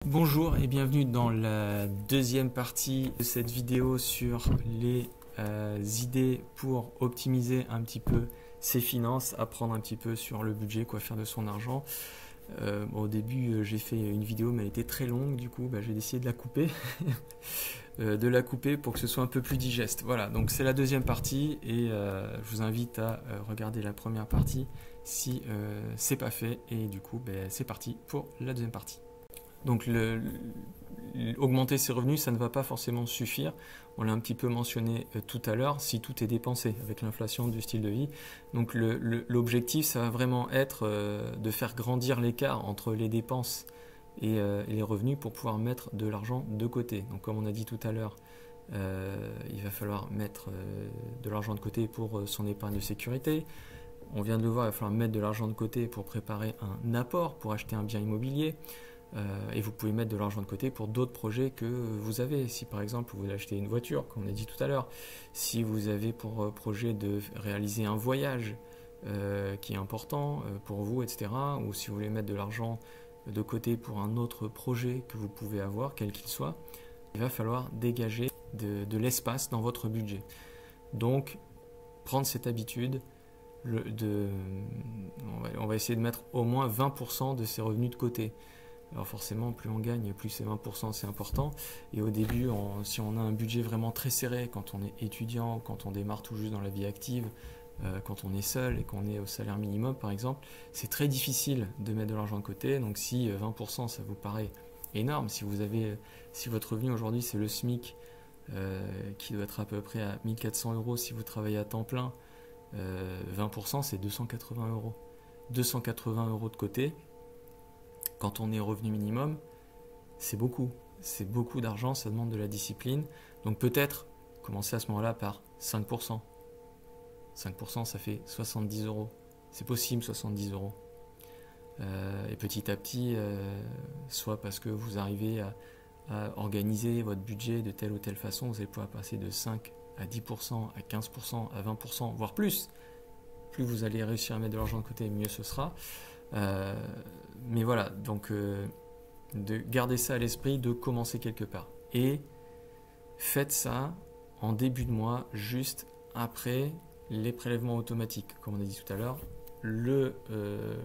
Bonjour et bienvenue dans la deuxième partie de cette vidéo sur les idées pour optimiser un petit peu ses finances, apprendre un petit peu sur le budget, quoi faire de son argent. Au début j'ai fait une vidéo mais elle était très longue, du coup j'ai décidé de la couper. Pour que ce soit un peu plus digeste. Voilà, donc c'est la deuxième partie et je vous invite à regarder la première partie si c'est pas fait, et du coup c'est parti pour la deuxième partie. Donc augmenter ses revenus, ça ne va pas forcément suffire. On l'a un petit peu mentionné tout à l'heure, si tout est dépensé avec l'inflation du style de vie. Donc l'objectif, ça va vraiment être de faire grandir l'écart entre les dépenses et les revenus pour pouvoir mettre de l'argent de côté. Donc comme on a dit tout à l'heure, il va falloir mettre de l'argent de côté pour son épargne de sécurité. On vient de le voir, il va falloir mettre de l'argent de côté pour préparer un apport, pour acheter un bien immobilier. Et vous pouvez mettre de l'argent de côté pour d'autres projets que vous avez. Si par exemple vous achetez une voiture, comme on a dit tout à l'heure, si vous avez pour projet de réaliser un voyage qui est important pour vous, etc., ou si vous voulez mettre de l'argent de côté pour un autre projet que vous pouvez avoir, quel qu'il soit, il va falloir dégager de l'espace dans votre budget. Donc, prendre cette habitude, on va essayer de mettre au moins 20% de ses revenus de côté. Alors forcément, plus on gagne, plus c'est 20%, c'est important. Et au début, si on a un budget vraiment très serré, quand on est étudiant, quand on démarre tout juste dans la vie active, quand on est seul et qu'on est au salaire minimum par exemple, c'est très difficile de mettre de l'argent de côté. Donc si 20% ça vous paraît énorme, si votre revenu aujourd'hui c'est le SMIC, qui doit être à peu près à 1400 euros si vous travaillez à temps plein, 20% c'est 280 euros. 280 euros de côté. Quand on est au revenu minimum, c'est beaucoup. C'est beaucoup d'argent, ça demande de la discipline. Donc peut-être commencer à ce moment-là par 5%. 5%, ça fait 70 euros. C'est possible, 70 euros. Et petit à petit, soit parce que vous arrivez à organiser votre budget de telle ou telle façon, vous allez pouvoir passer de 5 à 10%, à 15%, à 20%, voire plus. Plus vous allez réussir à mettre de l'argent de côté, mieux ce sera. Mais voilà, donc de garder ça à l'esprit, de commencer quelque part. Et faites ça en début de mois, juste après les prélèvements automatiques. Comme on a dit tout à l'heure, le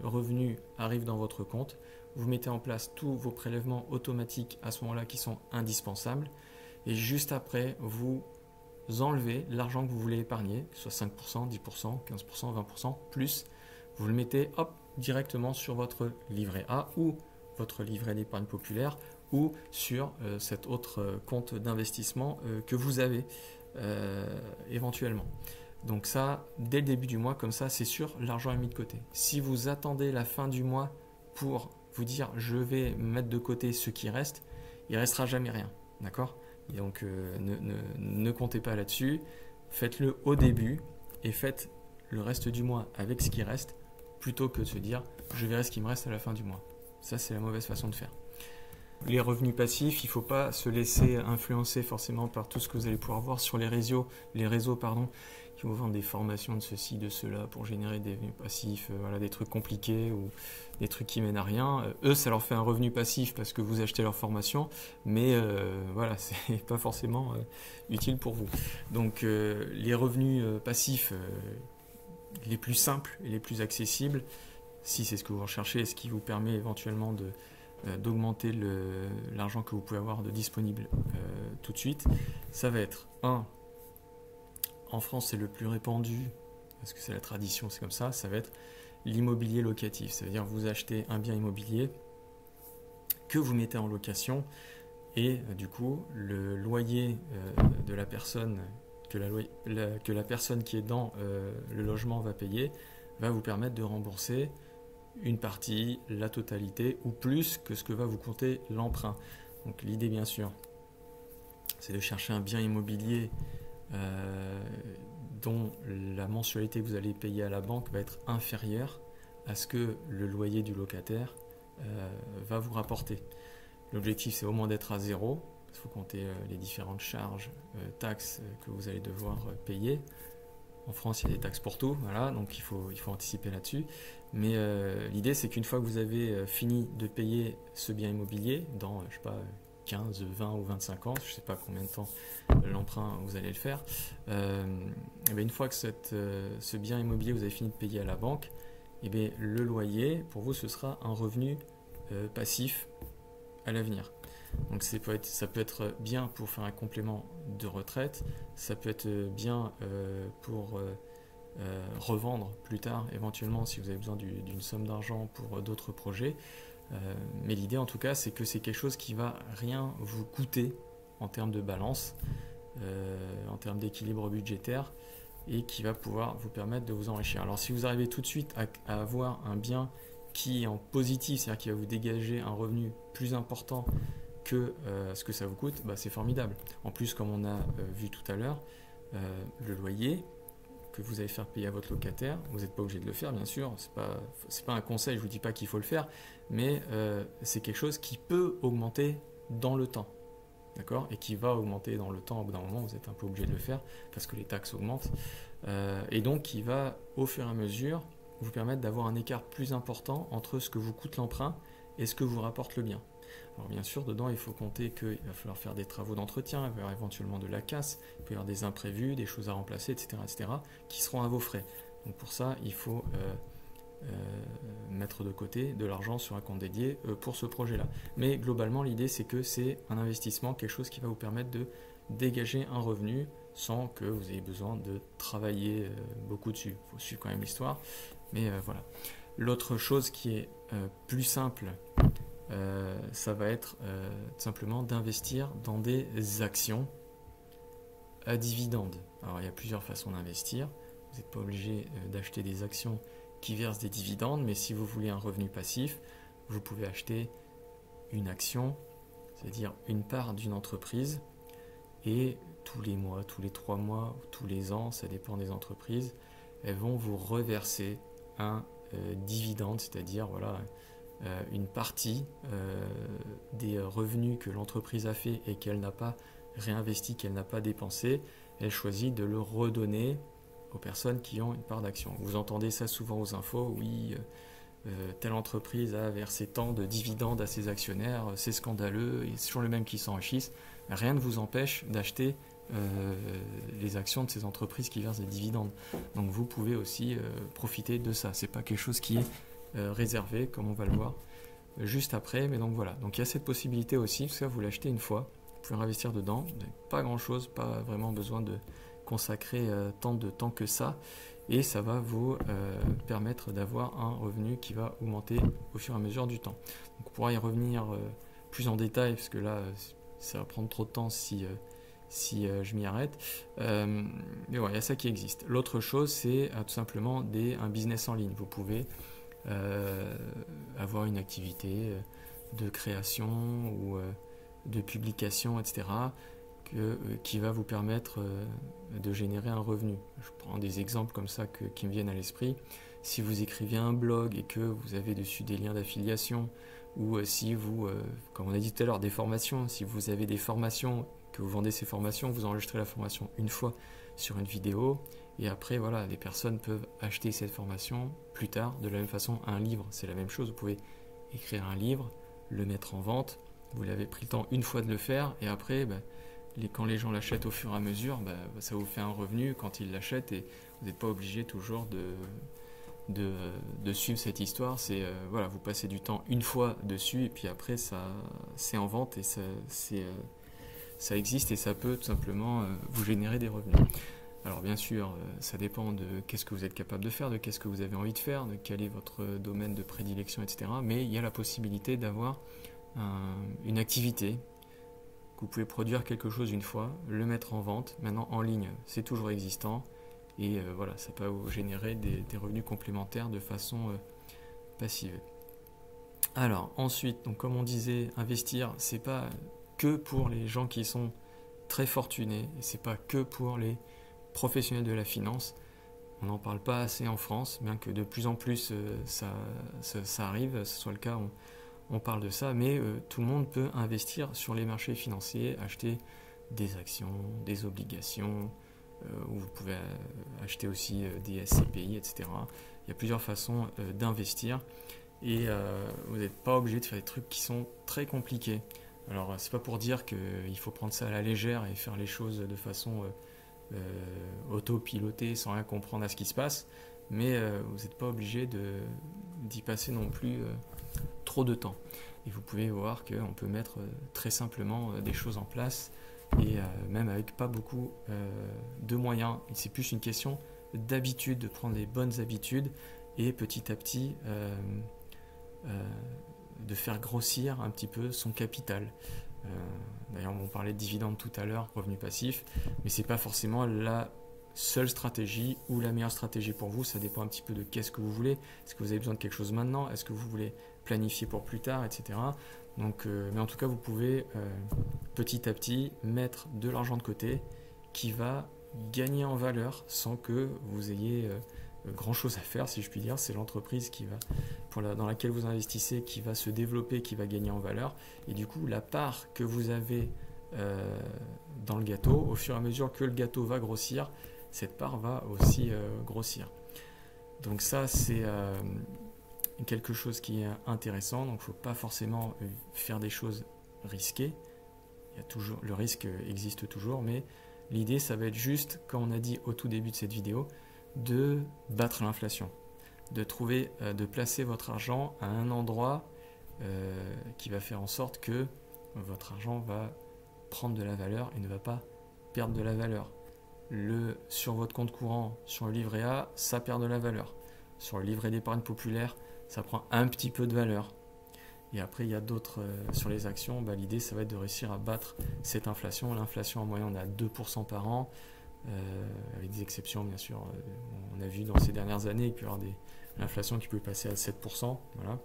revenu arrive dans votre compte. Vous mettez en place tous vos prélèvements automatiques à ce moment-là qui sont indispensables. Et juste après, vous enlevez l'argent que vous voulez épargner, que ce soit 5%, 10%, 15%, 20%, plus. Vous le mettez, hop, directement sur votre livret A ou votre livret d'épargne populaire ou sur cet autre compte d'investissement que vous avez éventuellement. Donc ça, dès le début du mois, comme ça, c'est sûr, l'argent est mis de côté. Si vous attendez la fin du mois pour vous dire je vais mettre de côté ce qui reste, il ne restera jamais rien, d'accord ? Et donc ne comptez pas là-dessus, faites-le au début et faites le reste du mois avec ce qui reste, plutôt que de se dire je verrai ce qui me reste à la fin du mois. Ça, c'est la mauvaise façon de faire. Les revenus passifs, il ne faut pas se laisser influencer forcément par tout ce que vous allez pouvoir voir sur les réseaux qui vous vendent des formations de ceci, de cela pour générer des revenus passifs, des trucs compliqués ou des trucs qui mènent à rien. Eux, ça leur fait un revenu passif parce que vous achetez leur formation, mais c'est pas forcément utile pour vous. Donc les revenus passifs les plus simples et les plus accessibles, si c'est ce que vous recherchez et ce qui vous permet éventuellement d'augmenter l'argent que vous pouvez avoir de disponible tout de suite, ça va être en France c'est le plus répandu, parce que c'est la tradition, c'est comme ça va être l'immobilier locatif. Ça veut dire vous achetez un bien immobilier que vous mettez en location et du coup le loyer de la personne que la personne qui est dans le logement va payer va vous permettre de rembourser une partie, la totalité ou plus que ce que va vous compter l'emprunt. Donc l'idée bien sûr c'est de chercher un bien immobilier dont la mensualité que vous allez payer à la banque va être inférieure à ce que le loyer du locataire va vous rapporter. L'objectif c'est au moins d'être à zéro. Il faut compter les différentes charges, taxes que vous allez devoir payer. En France, il y a des taxes pour tout, voilà, donc il faut anticiper là-dessus. Mais l'idée, c'est qu'une fois que vous avez fini de payer ce bien immobilier, dans, je sais pas, 15, 20 ou 25 ans, je ne sais pas combien de temps l'emprunt vous allez le faire, et bien une fois que ce bien immobilier, vous avez fini de payer à la banque, et bien le loyer, pour vous, ce sera un revenu passif à l'avenir. Donc ça peut être bien pour faire un complément de retraite, ça peut être bien pour revendre plus tard, éventuellement si vous avez besoin d'une somme d'argent pour d'autres projets. Mais l'idée en tout cas, c'est que c'est quelque chose qui va rien vous coûter en termes de balance, en termes d'équilibre budgétaire, et qui va pouvoir vous permettre de vous enrichir. Alors si vous arrivez tout de suite à avoir un bien qui est en positif, c'est-à-dire qui va vous dégager un revenu plus important que ce que ça vous coûte, c'est formidable. En plus, comme on a vu tout à l'heure, le loyer que vous allez faire payer à votre locataire, vous n'êtes pas obligé de le faire, bien sûr, c'est pas un conseil, je ne vous dis pas qu'il faut le faire, mais c'est quelque chose qui peut augmenter dans le temps, d'accord, et qui va augmenter dans le temps. Au bout d'un moment, vous êtes un peu obligé de le faire parce que les taxes augmentent, et donc qui va, au fur et à mesure, vous permettre d'avoir un écart plus important entre ce que vous coûte l'emprunt et ce que vous rapporte le bien. Alors bien sûr, dedans, il faut compter qu'il va falloir faire des travaux d'entretien, il va y avoir éventuellement de la casse, il peut y avoir des imprévus, des choses à remplacer, etc., qui seront à vos frais. Donc pour ça, il faut mettre de côté de l'argent sur un compte dédié pour ce projet-là. Mais globalement, l'idée, c'est que c'est un investissement, quelque chose qui va vous permettre de dégager un revenu sans que vous ayez besoin de travailler beaucoup dessus. Il faut suivre quand même l'histoire, mais voilà. L'autre chose qui est plus simple, ça va être tout simplement d'investir dans des actions à dividendes. Alors il y a plusieurs façons d'investir. Vous n'êtes pas obligé d'acheter des actions qui versent des dividendes, mais si vous voulez un revenu passif, vous pouvez acheter une action, c'est-à-dire une part d'une entreprise, et tous les mois, tous les 3 mois, ou tous les ans, ça dépend des entreprises, elles vont vous reverser un dividende, c'est-à-dire voilà, une partie des revenus que l'entreprise a fait et qu'elle n'a pas réinvesti, qu'elle n'a pas dépensé, elle choisit de le redonner aux personnes qui ont une part d'action. Vous entendez ça souvent aux infos, oui, telle entreprise a versé tant de dividendes à ses actionnaires, c'est scandaleux, et c'est toujours les mêmes qui s'enrichissent. Rien ne vous empêche d'acheter les actions de ces entreprises qui versent des dividendes. Donc vous pouvez aussi profiter de ça. C'est pas quelque chose qui est réservé, comme on va le voir juste après, mais donc voilà. Donc il y a cette possibilité aussi, parce que vous l'achetez une fois, vous pouvez investir dedans, pas grand chose, pas vraiment besoin de consacrer tant de temps que ça, et ça va vous permettre d'avoir un revenu qui va augmenter au fur et à mesure du temps. Donc on pourra y revenir plus en détail, parce que là ça va prendre trop de temps si je m'y arrête. Mais voilà, il y a ça qui existe. L'autre chose, c'est tout simplement un business en ligne. Vous pouvez avoir une activité de création ou de publication, etc., qui va vous permettre de générer un revenu. Je prends des exemples comme ça qui me viennent à l'esprit. Si vous écrivez un blog et que vous avez dessus des liens d'affiliation, ou si vous, comme on a dit tout à l'heure, des formations, si vous avez des formations, que vous vendez ces formations, vous enregistrez la formation une fois sur une vidéo, et après, voilà, les personnes peuvent acheter cette formation plus tard. De la même façon, un livre, c'est la même chose. Vous pouvez écrire un livre, le mettre en vente, vous l'avez pris le temps une fois de le faire, et après, quand les gens l'achètent au fur et à mesure, ça vous fait un revenu quand ils l'achètent, et vous n'êtes pas obligé toujours de suivre cette histoire. C'est voilà, vous passez du temps une fois dessus, et puis après, c'est en vente, et ça existe, et ça peut tout simplement vous générer des revenus. Alors bien sûr, ça dépend de qu'est-ce que vous êtes capable de faire, de qu'est-ce que vous avez envie de faire, de quel est votre domaine de prédilection, etc. Mais il y a la possibilité d'avoir une activité, que vous pouvez produire quelque chose une fois, le mettre en vente, maintenant en ligne, c'est toujours existant, et voilà, ça peut vous générer des revenus complémentaires de façon passive. Alors ensuite, donc comme on disait, investir, c'est pas que pour les gens qui sont très fortunés, et c'est pas que pour les professionnels de la finance. On n'en parle pas assez en France, bien que de plus en plus ça arrive, ce soit le cas, on parle de ça, mais tout le monde peut investir sur les marchés financiers, acheter des actions, des obligations, où vous pouvez acheter aussi des SCPI, etc. Il y a plusieurs façons d'investir et vous n'êtes pas obligé de faire des trucs qui sont très compliqués. Alors, c'est pas pour dire qu'il faut prendre ça à la légère et faire les choses de façon autopilotée sans rien comprendre à ce qui se passe, mais vous n'êtes pas obligé d'y passer non plus trop de temps. Et vous pouvez voir qu'on peut mettre très simplement des choses en place et même avec pas beaucoup de moyens. C'est plus une question d'habitude, de prendre les bonnes habitudes et petit à petit de faire grossir un petit peu son capital. D'ailleurs, on parlait de dividendes tout à l'heure, revenu passif, mais c'est pas forcément la seule stratégie ou la meilleure stratégie pour vous. Ça dépend un petit peu de qu'est-ce que vous voulez. Est-ce que vous avez besoin de quelque chose maintenant? Est-ce que vous voulez planifier pour plus tard, etc. Donc, mais en tout cas, vous pouvez petit à petit mettre de l'argent de côté qui va gagner en valeur sans que vous ayez grand chose à faire, si je puis dire. C'est l'entreprise dans laquelle vous investissez qui va se développer, qui va gagner en valeur. Et du coup, la part que vous avez dans le gâteau, au fur et à mesure que le gâteau va grossir, cette part va aussi grossir. Donc ça, c'est quelque chose qui est intéressant. Donc il ne faut pas forcément faire des choses risquées. Le risque existe toujours, mais l'idée, ça va être juste, comme on a dit au tout début de cette vidéo, de battre l'inflation, de placer votre argent à un endroit qui va faire en sorte que votre argent va prendre de la valeur et ne va pas perdre de la valeur. Sur votre compte courant, sur le livret A, ça perd de la valeur. Sur le livret d'épargne populaire, ça prend un petit peu de valeur. Et après, il y a d'autres, sur les actions, l'idée, ça va être de réussir à battre cette inflation. L'inflation en moyenne, on est à 2% par an. Avec des exceptions bien sûr, on a vu dans ces dernières années qu'il peut y avoir l'inflation qui peut passer à 7%, voilà.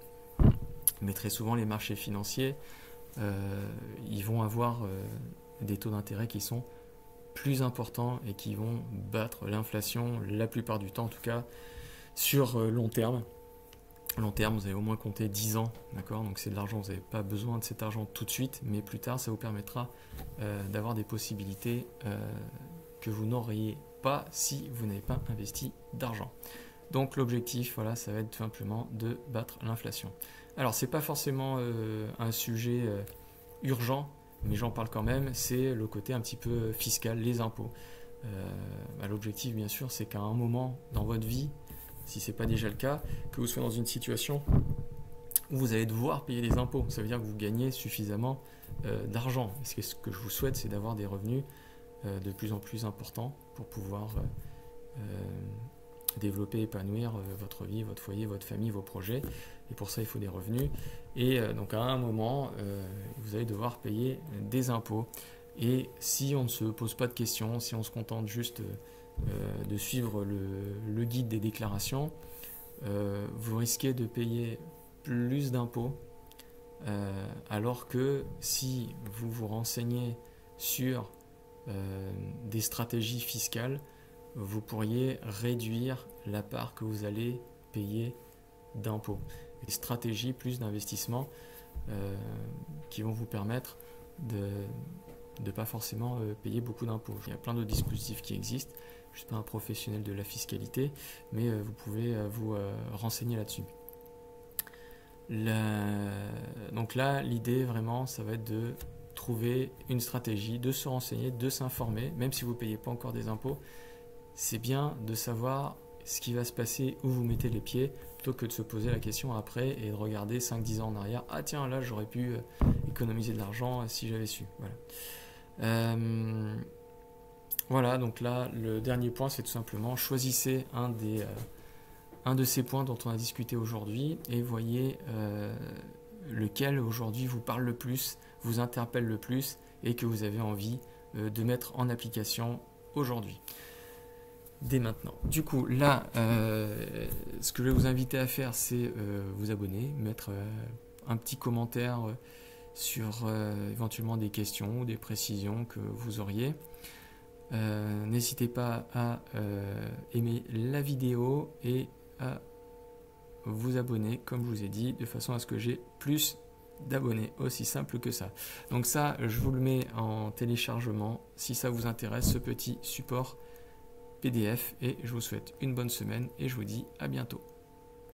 Mais très souvent les marchés financiers ils vont avoir des taux d'intérêt qui sont plus importants et qui vont battre l'inflation la plupart du temps, en tout cas sur long terme. Long terme, vous allez au moins compter 10 ans, d'accord? Donc c'est de l'argent, vous n'avez pas besoin de cet argent tout de suite, mais plus tard ça vous permettra d'avoir des possibilités que vous n'auriez pas si vous n'avez pas investi d'argent. Donc l'objectif, voilà, ça va être tout simplement de battre l'inflation. Alors c'est pas forcément un sujet urgent, mais j'en parle quand même, c'est le côté un petit peu fiscal, les impôts. L'objectif bien sûr, c'est qu'à un moment dans votre vie, si ce n'est pas déjà le cas, que vous soyez dans une situation où vous allez devoir payer des impôts. Ça veut dire que vous gagnez suffisamment d'argent. Et ce que je vous souhaite, c'est d'avoir des revenus de plus en plus important pour pouvoir développer, épanouir votre vie, votre foyer, votre famille, vos projets. Et pour ça, il faut des revenus. Et donc à un moment, vous allez devoir payer des impôts. Et si on ne se pose pas de questions, si on se contente juste de suivre le guide des déclarations, vous risquez de payer plus d'impôts, alors que si vous vous renseignez sur des stratégies fiscales, vous pourriez réduire la part que vous allez payer d'impôts. Des stratégies plus d'investissement qui vont vous permettre de ne pas forcément payer beaucoup d'impôts. Il y a plein d'autres dispositifs qui existent. Je ne suis pas un professionnel de la fiscalité, mais vous pouvez vous renseigner là-dessus. Donc là, l'idée vraiment, ça va être de trouver une stratégie, de se renseigner, de s'informer, même si vous ne payez pas encore des impôts. C'est bien de savoir ce qui va se passer, où vous mettez les pieds, plutôt que de se poser la question après et de regarder 5-10 ans en arrière. Ah tiens, là j'aurais pu économiser de l'argent si j'avais su. Voilà. Voilà, donc là, le dernier point, c'est tout simplement choisissez un de ces points dont on a discuté aujourd'hui et voyez lequel aujourd'hui vous parle le plus, vous interpelle le plus et que vous avez envie de mettre en application aujourd'hui, dès maintenant. Du coup, là, ce que je vais vous inviter à faire, c'est vous abonner, mettre un petit commentaire sur éventuellement des questions ou des précisions que vous auriez. N'hésitez pas à aimer la vidéo et à vous abonner, comme je vous ai dit, de façon à ce que j'ai plus d'abonnés, aussi simple que ça. Donc ça, je vous le mets en téléchargement si ça vous intéresse, ce petit support PDF et je vous souhaite une bonne semaine et je vous dis à bientôt.